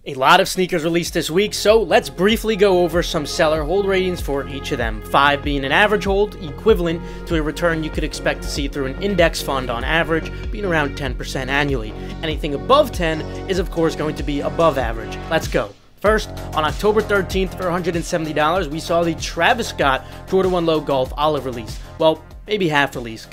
A lot of sneakers released this week, so let's briefly go over some seller hold ratings for each of them. 5 being an average hold, equivalent to a return you could expect to see through an index fund on average, being around 10% annually. Anything above 10 is of course going to be above average. Let's go. First, on October 13th for $170, we saw the Travis Scott Jordan 1 Low Golf Olive release. Well, maybe half release.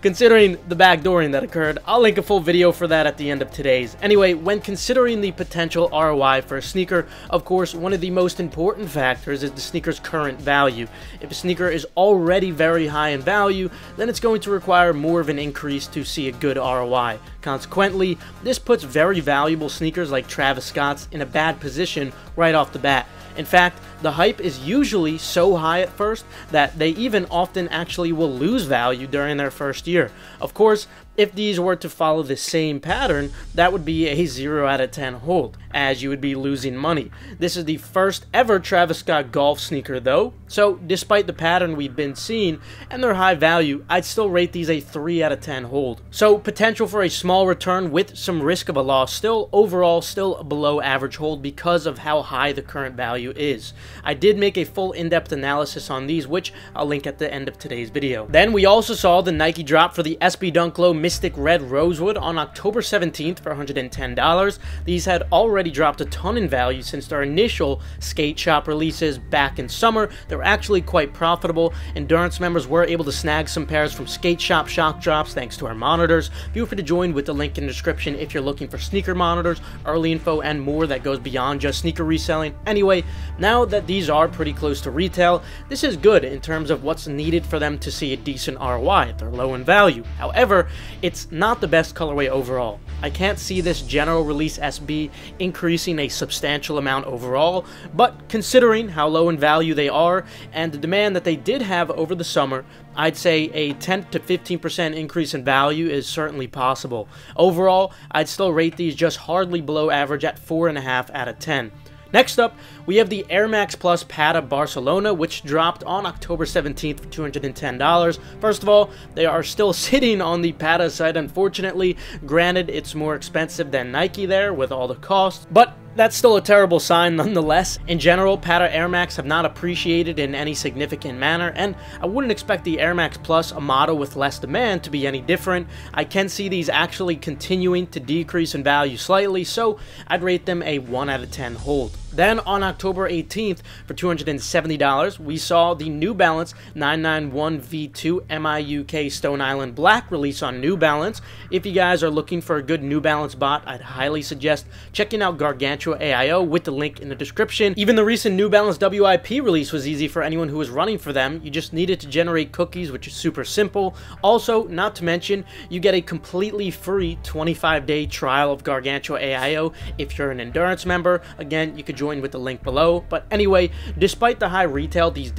Considering the backdooring that occurred, I'll link a full video for that at the end of today's. Anyway, when considering the potential ROI for a sneaker, of course, one of the most important factors is the sneaker's current value. If a sneaker is already very high in value, then it's going to require more of an increase to see a good ROI. Consequently, this puts very valuable sneakers like Travis Scott's in a bad position right off the bat. In fact, the hype is usually so high at first that they even often actually will lose value during their first year. Of course, if these were to follow the same pattern, that would be a 0 out of 10 hold, as you would be losing money. This is the first ever Travis Scott golf sneaker though, so despite the pattern we've been seeing and their high value, I'd still rate these a 3 out of 10 hold. So potential for a small return with some risk of a loss, still overall still a below average hold because of how high the current value is. I did make a full in-depth analysis on these, which I'll link at the end of today's video. Then we also saw the Nike drop for the SB Dunk Low Mystic Red Rosewood on October 17th for $110. These had already dropped a ton in value since their initial skate shop releases back in summer. They were actually quite profitable. Endurance members were able to snag some pairs from skate shop shock drops thanks to our monitors. Feel free to join with the link in the description if you're looking for sneaker monitors, early info, and more that goes beyond just sneaker reselling. Anyway, now that these are pretty close to retail, this is good in terms of what's needed for them to see a decent ROI. They're low in value. However, it's not the best colorway overall. I can't see this general release SB increasing a substantial amount overall, but considering how low in value they are and the demand that they did have over the summer, I'd say a 10 to 15% increase in value is certainly possible. Overall, I'd still rate these just hardly below average at 4.5 out of 10. Next up, we have the Air Max Plus Pata Barcelona, which dropped on October 17th for $210. First of all, they are still sitting on the Pata site, unfortunately. Granted, it's more expensive than Nike there with all the costs, but that's still a terrible sign nonetheless. In general, Pata Air Max have not appreciated in any significant manner, and I wouldn't expect the Air Max Plus, a model with less demand, to be any different. I can see these actually continuing to decrease in value slightly, so I'd rate them a 1 out of 10 hold. Then on October 18th for $270, we saw the New Balance 991 V2 MIUK Stone Island Black release on New Balance. If you guys are looking for a good New Balance bot, I'd highly suggest checking out Gargantua AIO with the link in the description. Even the recent New Balance WIP release was easy for anyone who was running for them. You just needed to generate cookies, which is super simple. Also, not to mention, you get a completely free 25-day trial of Gargantua AIO if you're an endurance member. Again, you could join with the link below. But anyway, despite the high retail these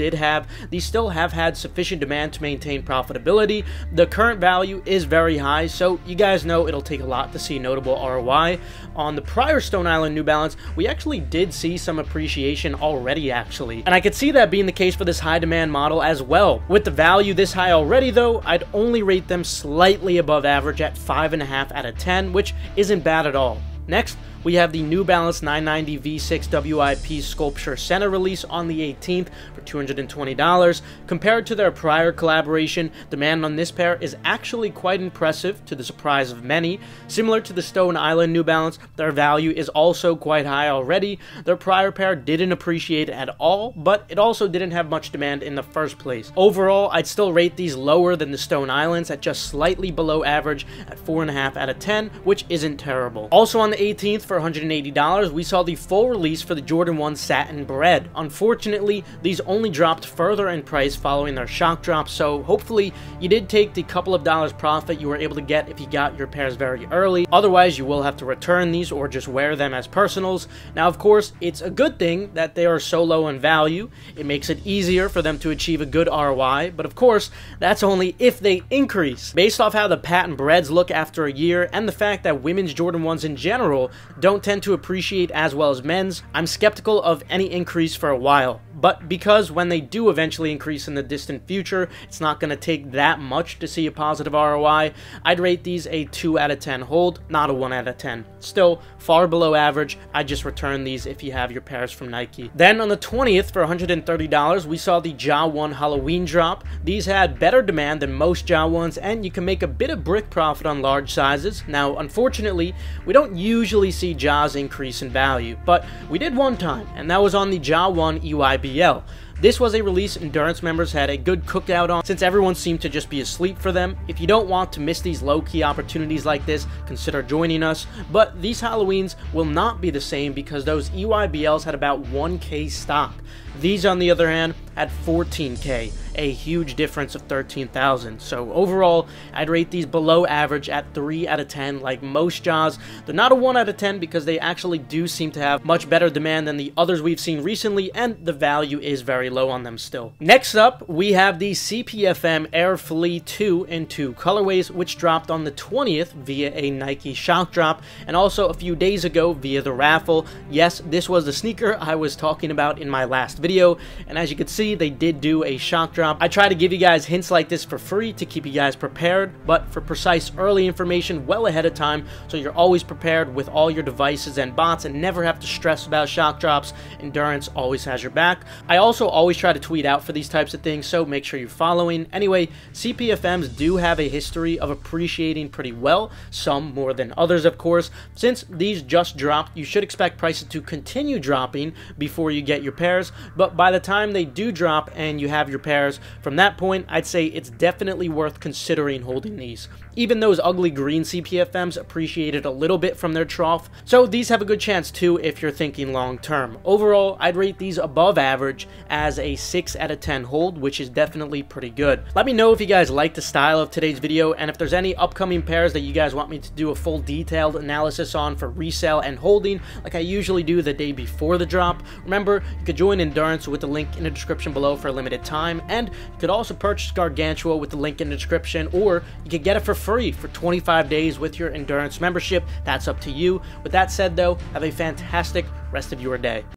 still have had sufficient demand to maintain profitability. The current value is very high, so you guys know it'll take a lot to see notable ROI. On the prior Stone Island New Balance, we actually did see some appreciation already actually, and I could see that being the case for this high demand model as well. With the value this high already though, I'd only rate them slightly above average at 5.5 out of 10, which isn't bad at all. Next, we have the New Balance 990 V6 WIP Sculpture Center release on the 18th for $220. Compared to their prior collaboration, demand on this pair is actually quite impressive to the surprise of many. Similar to the Stone Island New Balance, their value is also quite high already. Their prior pair didn't appreciate at all, but it also didn't have much demand in the first place. Overall, I'd still rate these lower than the Stone Islands at just slightly below average at 4.5 out of 10, which isn't terrible. Also on the 18th for $180, we saw the full release for the Jordan 1 Satin Bred. Unfortunately, these only dropped further in price following their shock drop, so hopefully you did take the couple of dollars profit you were able to get if you got your pairs very early. Otherwise, you will have to return these or just wear them as personals. Now, of course, it's a good thing that they are so low in value. It makes it easier for them to achieve a good ROI, but of course, that's only if they increase. Based off how the patent Breds look after a year and the fact that women's Jordan 1s in general don't tend to appreciate as well as men's, I'm skeptical of any increase for a while. But because when they do eventually increase in the distant future, it's not going to take that much to see a positive ROI, I'd rate these a 2 out of 10 hold, not a 1 out of 10. Still, far below average. I'd just return these if you have your pairs from Nike. Then on the 20th for $130, we saw the Ja 1 Halloween drop. These had better demand than most Ja 1s, and you can make a bit of brick profit on large sizes. Now, unfortunately, we don't usually see Ja's increase in value, but we did one time, and that was on the Ja 1 EYBL. This was a release Endurance members had a good cookout on, since everyone seemed to just be asleep for them. If you don't want to miss these low-key opportunities like this, consider joining us. But these Halloweens will not be the same because those EYBLs had about 1K stock. These, on the other hand, had 14K, a huge difference of 13,000. So overall, I'd rate these below average at 3 out of 10 like most Jaws. They're not a 1 out of 10 because they actually do seem to have much better demand than the others we've seen recently, and the value is very low on them still. Next up, we have the CPFM Air Flea 2 in 2 colorways, which dropped on the 20th via a Nike shock drop, and also a few days ago via the raffle. Yes, this was the sneaker I was talking about in my last video, and as you can see, they did do a shock drop. I try to give you guys hints like this for free to keep you guys prepared, but for precise early information well ahead of time, so you're always prepared with all your devices and bots and never have to stress about shock drops. Endurance always has your back. I also always try to tweet out for these types of things, so make sure you're following. Anyway, CPFMs do have a history of appreciating pretty well, some more than others of course. Since these just dropped, you should expect prices to continue dropping before you get your pairs, but by the time they do drop and you have your pairs, from that point, I'd say it's definitely worth considering holding these. Even those ugly green CPFMs appreciated a little bit from their trough, so these have a good chance too if you're thinking long term. Overall, I'd rate these above average as a 6 out of 10 hold, which is definitely pretty good. Let me know if you guys like the style of today's video, and if there's any upcoming pairs that you guys want me to do a full detailed analysis on for resale and holding, like I usually do the day before the drop. Remember, you could join Endurance with the link in the description below for a limited time, and you could also purchase Gargantua with the link in the description, or you could get it for free for 25 days with your Endurance membership. That's up to you. With that said though, have a fantastic rest of your day.